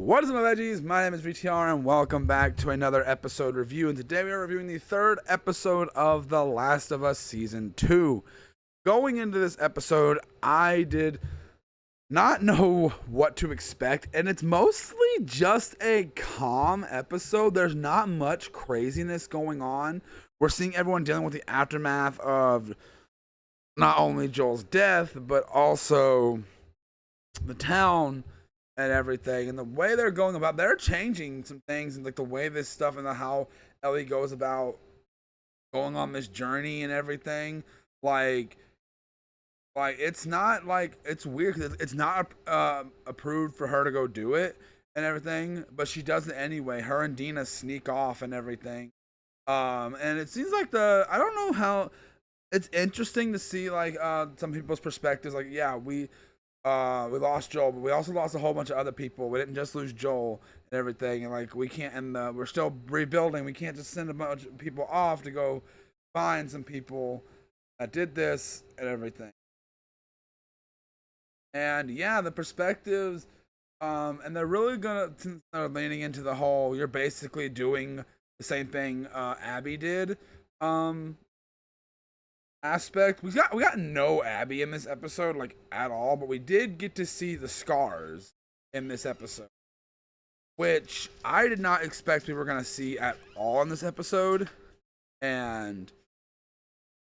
What is up, my veggies? My name is VTR, and welcome back to another episode review. And today we are reviewing the third episode of The Last of Us Season 2. Going into this episode, I did not know what to expect, and it's mostly just a calm episode. There's not much craziness going on. We're seeing everyone dealing with the aftermath of not only Joel's death, but also the town and everything, and the way they're going about, they're changing some things, and like the way this stuff and how Ellie goes about going on this journey and everything. like it's not like, it's weird because it's not approved for her to go do it and everything, but she does it anyway. Her and Dina sneak off and everything. And it seems like I don't know how, it's interesting to see like some people's perspectives. Like, yeah, we lost Joel, but we also lost a whole bunch of other people. We didn't just lose Joel and everything, and like we can't, and we're still rebuilding. We can't just send a bunch of people off to go find some people that did this and everything. And yeah, the perspectives, and they're really gonna, since they're leaning into the whole, you're basically doing the same thing Abby did. Um, Aspect. We got no Abby in this episode, like, at all, but we did get to see the scars in this episode, which I did not expect we were gonna see at all in this episode. And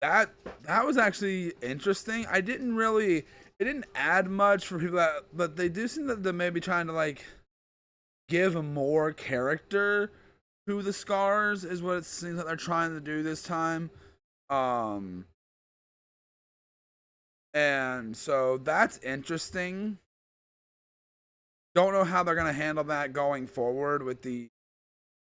that was actually interesting. I didn't really, it didn't add much for people that, but they do seem that they're maybe trying to like give more character to the scars, is what it seems like they're trying to do this time. um And so that's interesting. Don't know how they're gonna handle that going forward with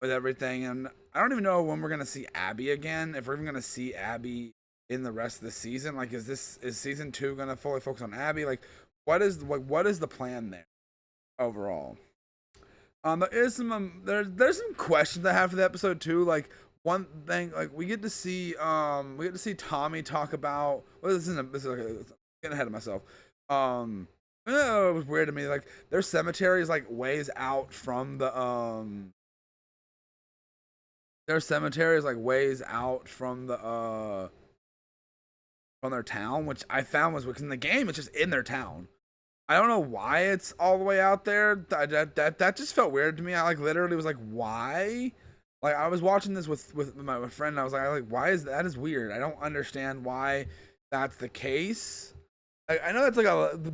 everything. And I don't even know when we're gonna see Abby again. If we're even gonna see Abby in the rest of the season. Like, is season 2 gonna fully focus on Abby? Like, what is the plan there overall? There is some there's some questions I have for the episode too. Like, one thing, like, we get to see Tommy talk about, well, this is like getting ahead of myself. It was weird to me. Like, their cemetery is like ways out from the their cemetery is like ways out from their town, which I found was, because in the game it's just in their town. I don't know why it's all the way out there. That just felt weird to me. I like literally was like, why? Like, I was watching this with my friend, and I was like, why is that, is weird. I don't understand why that's the case. I know that's like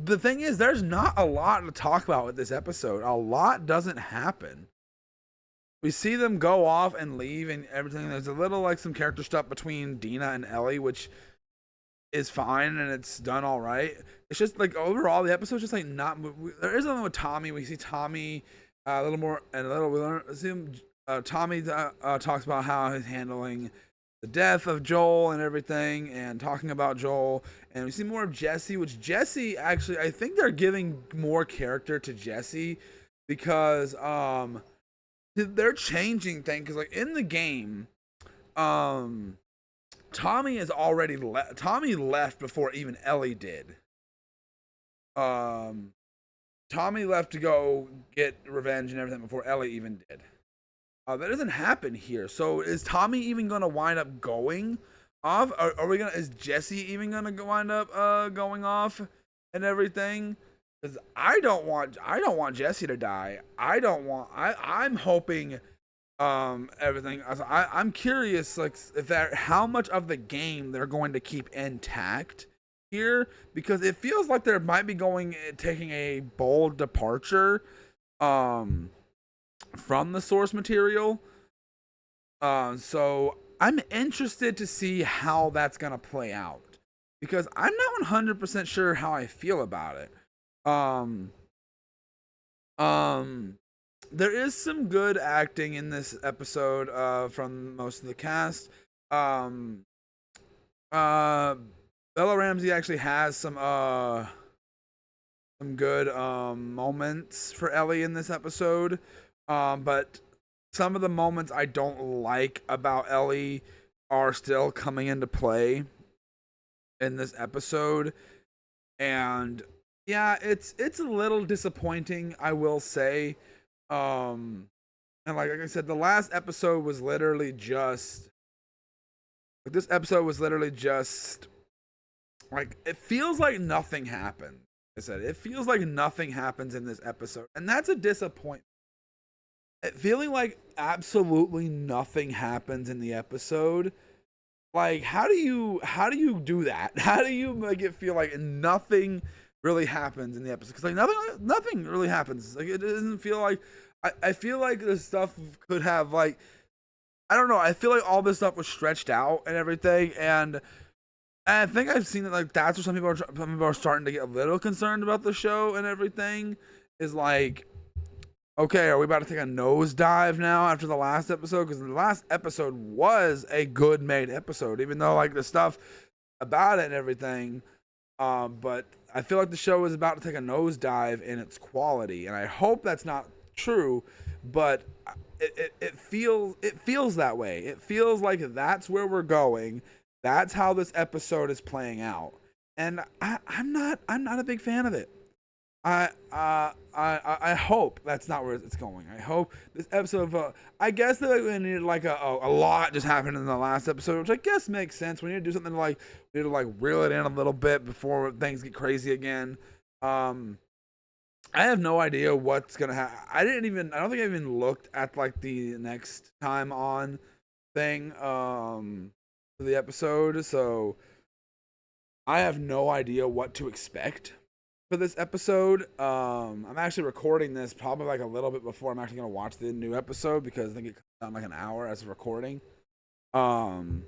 the thing is, there's not a lot to talk about with this episode. A lot doesn't happen. We see them go off and leave and everything. There's a little like some character stuff between Dina and Ellie, which is fine and it's done all right. It's just like overall the episode's just like not. There is something with Tommy. We see Tommy a little more, and a little we learn. See him, Tommy talks about how he's handling the death of Joel and everything, and talking about Joel. And we see more of Jesse, which Jesse, actually, I think they're giving more character to Jesse, because they're changing things. Because like in the game, Tommy is already Tommy left before even Ellie did. Um, Tommy left to go get revenge and everything before Ellie even did. That doesn't happen here. So is Tommy even gonna wind up going off? Are we gonna? Is Jesse even gonna wind up going off and everything? Because I don't want Jesse to die. I'm hoping everything. I'm curious, like, if that, how much of the game they're going to keep intact here, because it feels like there might be taking a bold departure from the source material. So I'm interested to see how that's gonna play out, because I'm not 100% sure how I feel about it. Um, um, there is some good acting in this episode from most of the cast. Um, uh, Bella Ramsey actually has some good moments for Ellie in this episode. But some of the moments I don't like about Ellie are still coming into play in this episode. And yeah, it's a little disappointing, I will say. And like I said, the last episode was literally just like this episode was literally just like it feels like nothing happened. I said it feels like nothing happens in this episode, and that's a disappointment. Feeling like absolutely nothing happens in the episode. Like how do you do that? How do you make it feel like nothing really happens in the episode? Because like nothing really happens. Like it doesn't feel like I feel like this stuff could have like I don't know. I feel like all this stuff was stretched out and everything, and I think I've seen it like that's where some people are starting to get a little concerned about the show and everything. Is like, okay, are we about to take a nosedive now after the last episode? Because the last episode was a good made episode, even though like the stuff about it and everything. But I feel like the show is about to take a nosedive in its quality, and I hope that's not true. But it feels that way. It feels like that's where we're going. That's how this episode is playing out, and I'm not a big fan of it. I hope that's not where it's going. I hope this episode of I guess that we needed like a lot just happened in the last episode, which I guess makes sense. We need to do something like we need to like reel it in a little bit before things get crazy again. I have no idea what's gonna happen. I don't think I even looked at like the next time on thing for the episode, so I have no idea what to expect for this episode. I'm actually recording this probably like a little bit before I'm actually gonna watch the new episode because I think it comes out in like an hour as a recording. Um,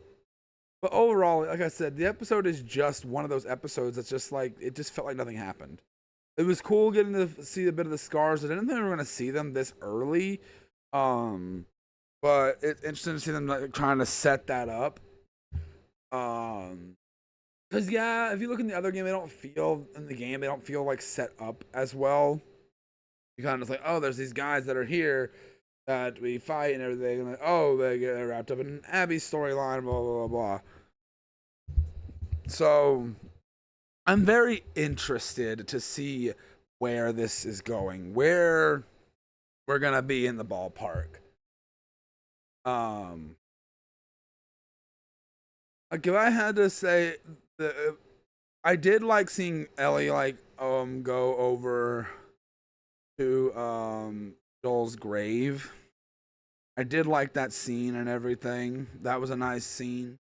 but overall, like I said, the episode is just one of those episodes that's just like it just felt like nothing happened. It was cool getting to see a bit of the scars. I didn't think we were gonna see them this early. Um, but it's interesting to see them like trying to set that up. Um, Cause yeah, if you look in the other game, they don't feel like set up as well. You kind of just like, oh, there's these guys that are here that we fight and everything, and like, oh, they get wrapped up in Abby's storyline, blah blah blah blah. So I'm very interested to see where this is going, where we're gonna be in the ballpark. Um, like if I had to say, the I did like seeing Ellie like go over to Joel's grave. I did like that scene and everything. That was a nice scene.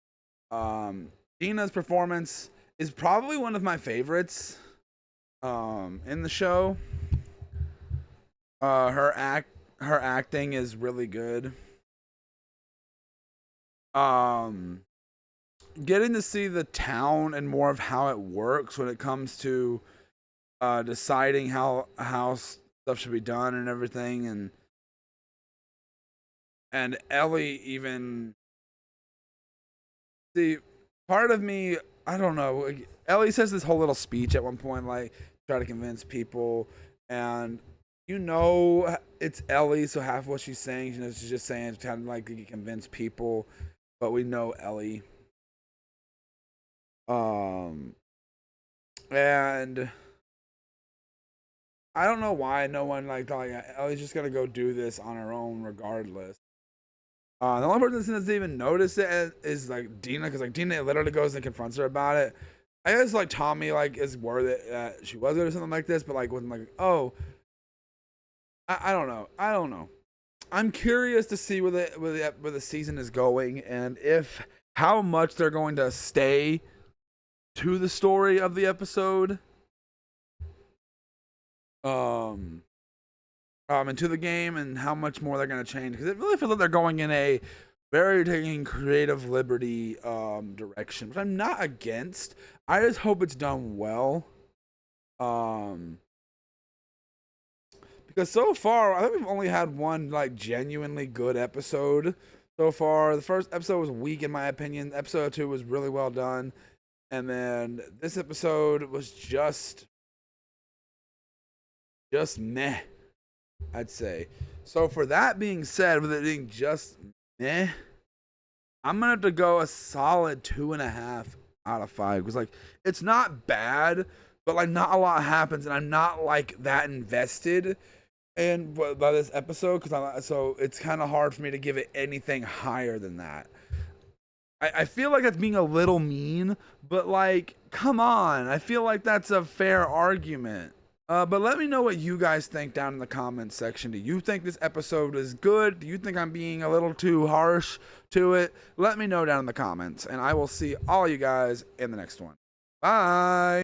Dina's performance is probably one of my favorites in the show. Her acting is really good. Um Getting to see the town and more of how it works when it comes to deciding how stuff should be done and everything, and Ellie even see part of me. I don't know. Like, Ellie says this whole little speech at one point, like try to convince people, and it's Ellie, so half what she's saying, she's just saying trying to like convince people, but we know Ellie. Um, and I don't know why no one like Ellie's just gonna go do this on her own regardless. The only person that doesn't even notice it is like Dina, because like Dina literally goes and confronts her about it. I guess like Tommy like is worried that she was or something like this, but like wasn't like oh I don't know I'm curious to see where the season is going and if how much they're going to stay to the story of the episode. Um, into the game and how much more they're going to change because it really feels like they're going in a very taking creative liberty direction, which I'm not against. I just hope it's done well. Um, because so far I think we've only had one like genuinely good episode so far. The first episode was weak in my opinion. Episode 2 was really well done, and then this episode was just meh, I'd say. So for that being said, with it being just meh, I'm gonna have to go a solid 2.5 out of 5 because like it's not bad, but like not a lot happens, and I'm not like that invested. and by this episode, so it's kind of hard for me to give it anything higher than that. I feel like that's being a little mean, but like, come on. I feel like that's a fair argument. But let me know what you guys think down in the comments section. Do you think this episode is good? Do you think I'm being a little too harsh to it? Let me know down in the comments, and I will see all you guys in the next one. Bye.